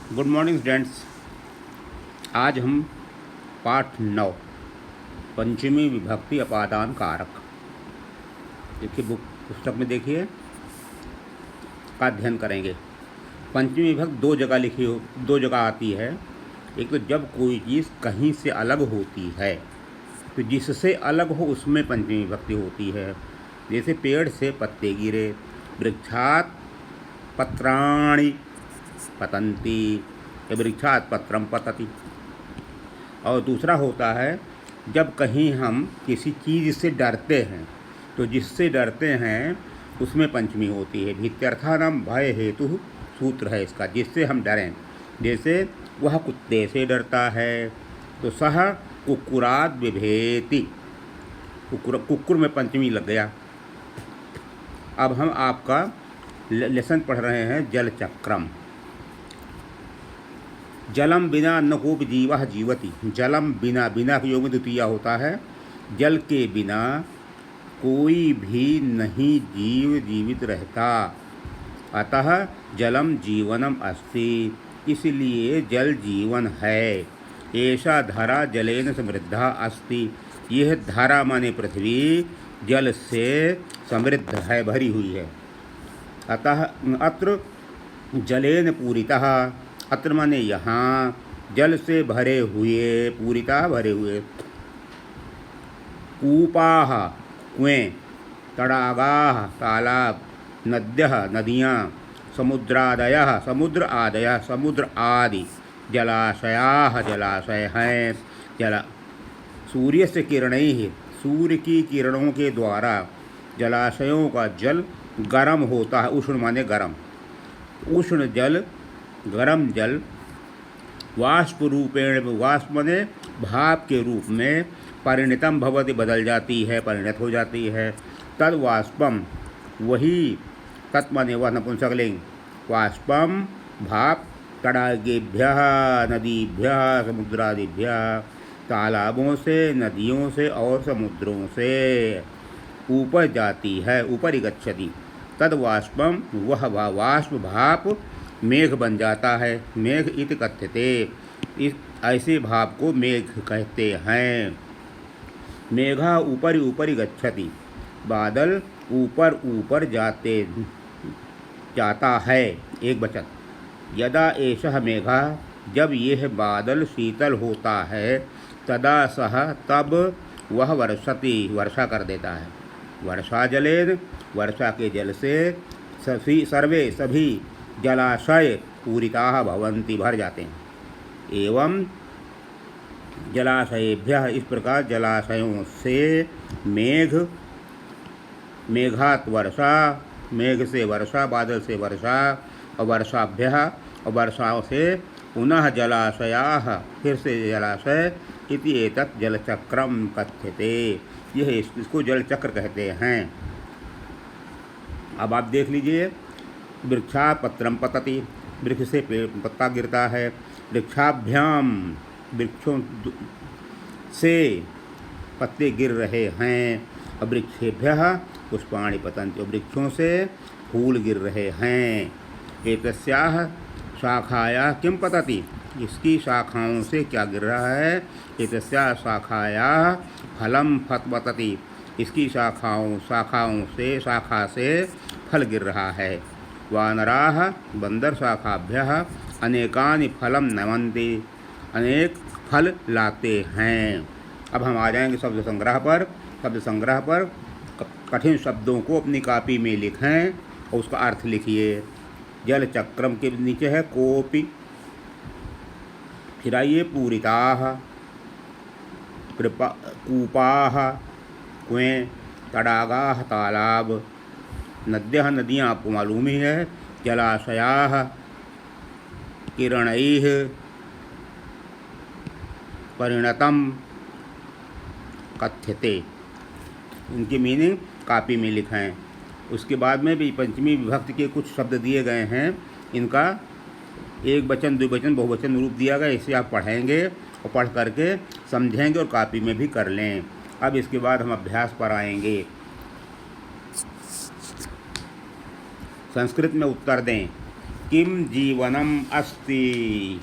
Good morning students. आज हम पाठ 9 पंचमी विभक्ति अपादान कारक देखिए पुस्तक में देखिए का अध्ययन करेंगे। पंचमी विभक्ति दो जगह आती है। एक तो जब कोई चीज़ कहीं से अलग होती है तो जिससे अलग हो उसमें पंचमी विभक्ति होती है। जैसे पेड़ से पत्ते गिरे, वृक्षात पत्राणि पतंती, वृक्षात पत्रम पतति। और दूसरा होता है जब कहीं हम किसी चीज़ से डरते हैं तो जिससे डरते हैं उसमें पंचमी होती है। भीत्यर्थानाम भय हेतु सूत्र है इसका, जिससे हम डरें। जैसे वह कुत्ते से डरता है तो सह कुक्कुराद बिभेति, कुक्कुर में पंचमी लग गया। अब हम आपका लेसन पढ़ रहे हैं जल चक्रम। जलम बिना न कोपि जीवः जीवति। जलम बिना, बिना के योग में द्वितीय होता है। जल के बिना कोई भी नहीं जीव जीवित रहता। अतः जलम जीवनम अस्ति, इसलिए जल जीवन है। ऐसा धरा जलेन समृद्धा अस्ति, यह धारा माने पृथ्वी जल से समृद्ध है, भरी हुई है। अतः अत्र जलेन पूरितः, अत्र माने यहाँ, जल से भरे हुए, पूरिता भरे हुए। कूपाः कुएं, तड़ागाः तालाब, नद्यः नदियाँ, समुद्रादयः समुद्र आदयः समुद्र आदि, जलाशयाः जलाशय हैं। सूर्य से किरणैः, सूर्य की किरणों के द्वारा जलाशयों का जल गर्म होता है। उष्ण माने गर्म, उष्ण जल, गरम जल वाष्प रूपेण, वाष्प माने भाप के रूप में, परिणतम भवति बदल जाती है, परिणत हो जाती है। तद वाष्पम, वही तत् माने वह नपुंसकलिंग, वाष्पम भाप, तड़ागेभ्यः नदीभ्यः समुद्रादिभ्यः, तालाबों से, नदियों से और समुद्रों से ऊपर जाती है, ऊपर गच्छति। तद वाष्पम, वह वाष्प भाप मेघ बन जाता है। मेघ इति कथ्यते, इस ऐसे भाप को मेघ कहते हैं। मेघा ऊपर ऊपर गच्छति, बादल ऊपर ऊपर जाता है, एक वचन। यदा एषः मेघा, जब यह बादल शीतल होता है, तदा सह, तब वह वर्षति, वर्षा कर देता है। वर्षा जलेन, वर्षा के जल से सर्वे सभी जलाशय पूरिताः भवन्ति, भर जाते हैं। एवं जलाशयेभ्यः, इस प्रकार जलाशयों से मेघात वर्षा, मेघ से वर्षा, बादल से वर्षा, और वर्षाभ्यः, और वर्षाओं से पुनः जलाशयाः, फिर से जलाशय। इति एतत् जलचक्रम कथ्यते, यह इसको जलचक्र कहते हैं। अब आप देख लीजिए, वृक्षा पत्रम पतति, वृक्ष से पत्ता गिरता है। वृक्षाभ्याम, वृक्षों से पत्ते गिर रहे हैं। और वृक्षेभ्यः पुष्पाणि पतन्ति, वृक्षों से फूल गिर रहे हैं। एतस्याः शाखायाः किं पतति, इसकी शाखाओं से क्या गिर रहा है। एतस्याः शाखायाः फलम पतति, इसकी शाखाओं से, शाखा से फल गिर रहा है। वानराः, बंदर शाखाभ्यः अनेकानि फलम नमन्ति, अनेक फल लाते हैं। अब हम आ जाएंगे शब्द संग्रह पर। शब्द संग्रह पर कठिन शब्दों को अपनी कॉपी में लिखें और उसका अर्थ लिखिए। जल चक्रम के नीचे है कोपि, फिर आइए पूरिताः, कूपाः कुएं, तड़ागाः तालाब, नद्यः नदियाँ आपको मालूम ही है, जलाशयाः किरणैः, परिणतम कथ्यते। इनकी मीनिंग कॉपी में लिखें। उसके बाद में भी पंचमी विभक्ति के कुछ शब्द दिए गए हैं, इनका एक वचन, द्विवचन, बहुवचन रूप दिया गया। इसे आप पढ़ेंगे और पढ़ करके समझेंगे और कॉपी में भी कर लें। अब इसके बाद हम अभ्यास पर आएंगे। संस्कृत में उत्तर दें। किम जीवनम अस्ति।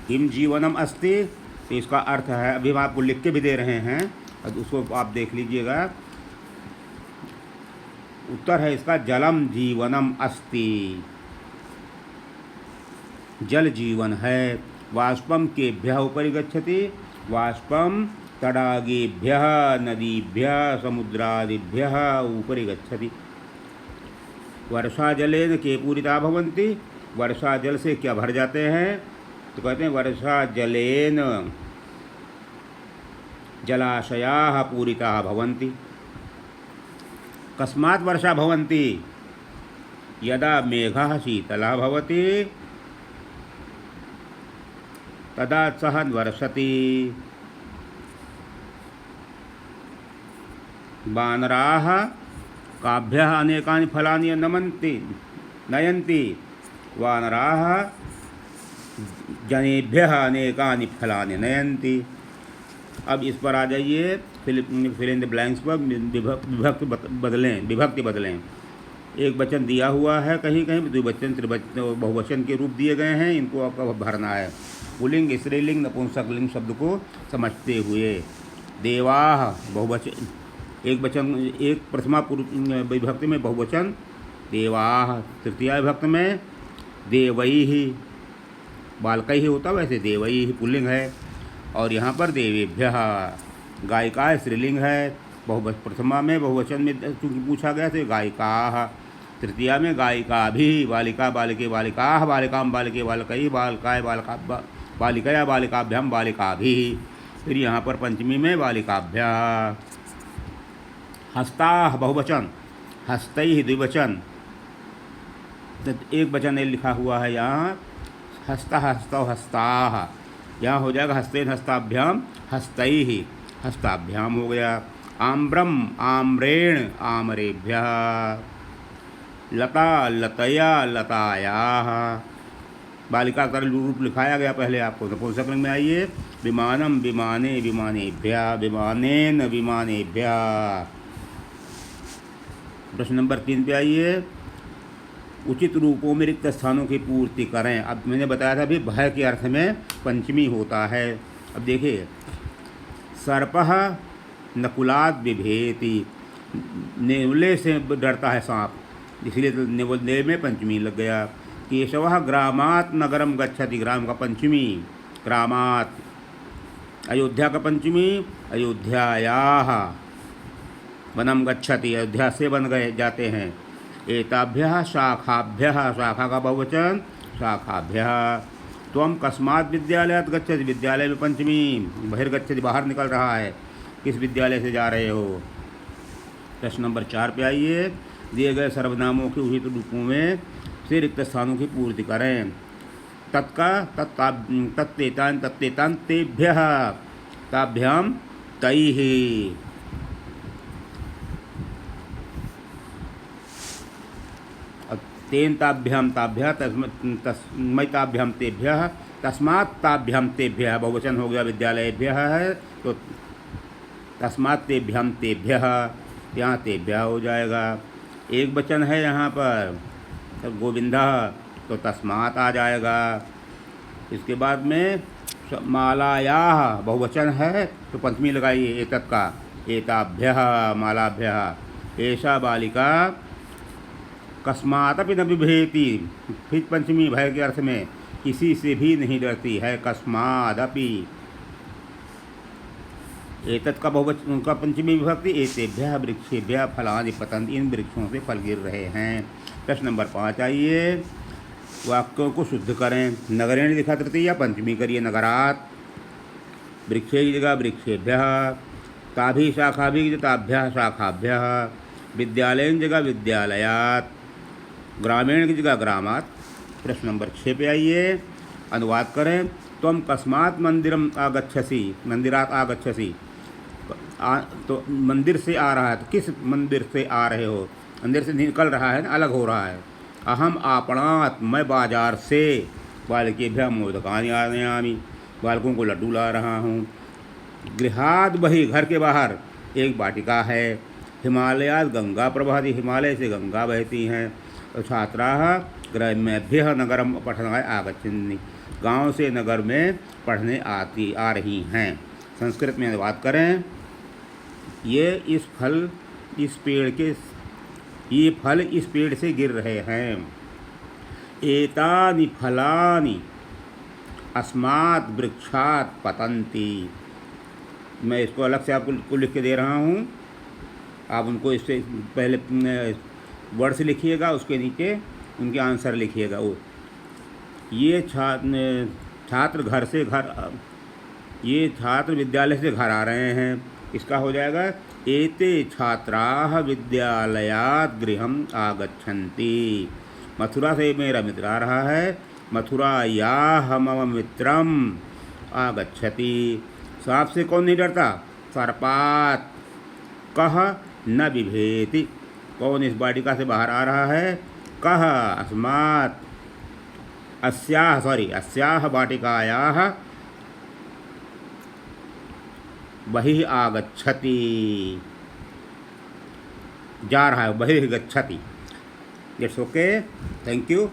किम जीवनम अस्ति, तो इसका अर्थ है, अभी हम आपको लिख के भी दे रहे हैं, और उसको आप देख लीजिएगा। उत्तर है इसका जलम जीवनम अस्ति, जल जीवन है। वाष्पम केभ्यः उपरि गच्छति, वाष्पम तडागेभ्यः नदीभ्यः समुद्रादिभ्यः उपरि गच्छति। वर्षा जलेन के पूरिता भवन्ति, वर्षा जल से क्या भर जाते हैं, तो कहते हैं वर्षा जलेन जलाशयाः पूरिताः भवन्ति। कस्मात् वर्षा भवन्ति, यदा मेघः शीतलः भवति तदा सः वर्षति। वानराः काभ्यः अनेकानि फलानि नयन्ति, वानराः जनेभ्यः अनेकानि फलानि नयन्ति। अब इस पर आ जाइए, फिल इन द ब्लैंक्स पर विभक्ति बदलें। एक वचन दिया हुआ है, कहीं कहीं द्विवचन त्रिवचन बहुवचन के रूप दिए गए हैं, इनको आपको भरना है। पुल्लिंग स्त्रीलिंग नपुंसकलिंग शब्द को समझते हुए। देवाः बहुवचन, एक वचन, एक प्रथमा विभक्ति में बहुवचन देवाः, तृतीया विभक्ति में देवैः, बालकैः होता वैसे देवैः पुल्लिंग है, और यहाँ पर देवेभ्यः। गायिका स्त्रीलिंग है, प्रथमा में बहुवचन में चूँकि पूछा गया तो गायिकाः, तृतीया में गायिका भी, बालिका बालिके बालिकाः, बालिकां बालिके बालकैः, बालकाय बालिका बालिकया बालिकाभ्याम बालिका भी। फिर यहाँ पर पंचमी में बालिकाभ्याः। हस्ताः बहुवचन, हस्तैः द्विवचन, एक वचन लिखा हुआ है यहाँ, हस्ता हस्तौ हस्ताः, यहाँ हो जाएगा हस्तेन हस्ताभ्याम हस्तैः हस्ताभ्याम हो गया। आम्रम आम्रेण आमरेभ्यः, लता लतया लतायाः, बालिका का रूप लिखाया गया पहले आपको। नपुंसकलिंग में आइए, विमानम विमाने विमानेभ्यः, विमानेन विमानेभ्यः। प्रश्न नंबर 3 पे आइए, उचित रूपों में रिक्त स्थानों की पूर्ति करें। अब मैंने बताया था अभी भय के अर्थ में पंचमी होता है। अब देखिए, सर्पः नकुलात् बिभेति, नेवले से डरता है सांप, इसलिए नेवले में पंचमी लग गया। केशवः ग्रामात् नगरम गच्छति, ग्राम का पंचमी ग्रामात्। अयोध्या का पंचमी अयोध्यायाः, वनम गच्छति, अयोध्या से वन गए जाते हैं। एताभ्यः शाखाभ्यः, शाखा का बहुवचन शाखाभ्यः। त्वं कस्मात् विद्यालयात् गच्छति, विद्यालय में पंचमी बहिर्गच्छति, बाहर निकल रहा है, किस विद्यालय से जा रहे हो। प्रश्न नंबर 4 पे आइए, दिए गए सर्वनामों के उचित रूपों में से रिक्त स्थानों की पूर्ति करें। तत्का तत्तेतान तत्तेतान तेभ्यः, ताभ्याम तैः। तेन ताभ्याम ताभ्यः, तस्मै ताभ्याम तेभ्यः, तस्मात् ताभ्याम तेभ्यः, बहुवचन हो गया, विद्यालयभ्यः है तो तस्मात् तेभ्याम तेभ्यः, यहाँ तेभ्यः हो जाएगा। एक वचन है यहाँ पर तो गोविंदः, तो तस्मात् आ जाएगा। इसके बाद में मालायाः, बहुवचन है तो पंचमी लगाइए एतत् का, एताभ्यः मालाभ्यः। एषा बालिका कस्मादपि न बिभेति, फिर पंचमी भय के अर्थ में, किसी से भी नहीं डरती है, कस्मादपि। एतत् का बहुवचन, उनका पंचमी विभक्ति, एतेभ्यः वृक्षेभ्यः फलानि पतन्ति, इन वृक्षों से फल गिर रहे हैं। प्रश्न नंबर 5 आइए, वाक्यों को शुद्ध करें। नगरेण लिखा तृतीया, पंचमी करिए नगरात्। वृक्षे की जगह वृक्षेभ्यः, ताभि शाखाभि की ताभ्यः शाखाभ्यः। विद्यालयन जगह विद्यालयात्, ग्रामीण की जगह ग्रामात्। प्रश्न नंबर 6 पे आइए, अनुवाद करें। त्वं कस्मात् मंदिरम आगच्छसि, मंदिरात् आगच्छसि, तो मंदिर से आ रहा है, तो किस मंदिर से आ रहे हो, अंदर से निकल रहा है, अलग हो रहा है। अहम आपणात्, मैं बाजार से। बालकेभ्यः मोदकानि आनयामि, बालकों को लड्डू ला रहा हूँ। गृहात् बहिः, घर के बाहर एक वाटिका है। हिमालयाद गंगा प्रवहति, हिमालय से गंगा बहती हैं। छात्राः ग्रामेभ्यः नगरम पठनाय आगच्छन्ति, गांव से नगर में पढ़ने आ रही हैं। संस्कृत में बात करें, ये फल इस पेड़ से गिर रहे हैं। एतानि फलानि अस्मात् वृक्षात् पतन्ति। मैं इसको अलग से आपको लिख के दे रहा हूँ, आप उनको इससे पहले वर्ड से लिखिएगा, उसके नीचे उनके आंसर लिखिएगा। वो ये छात्र विद्यालय से घर आ रहे हैं, इसका हो जाएगा एते छात्राः विद्यालयात् गृहम् आगच्छन्ति। मथुरा से मेरा मित्र आ रहा है, मथुरायाः मम मित्रम आगच्छति। सांप से कौन नहीं डरता? सर्पात्। कः न बिभेति, कौन इस वाटिका से बाहर आ रहा है? कः अस्मात् अस्याः वाटिकायाः बहिः आगच्छति, जा रहा है, बहिः गच्छति। It's okay, thank you.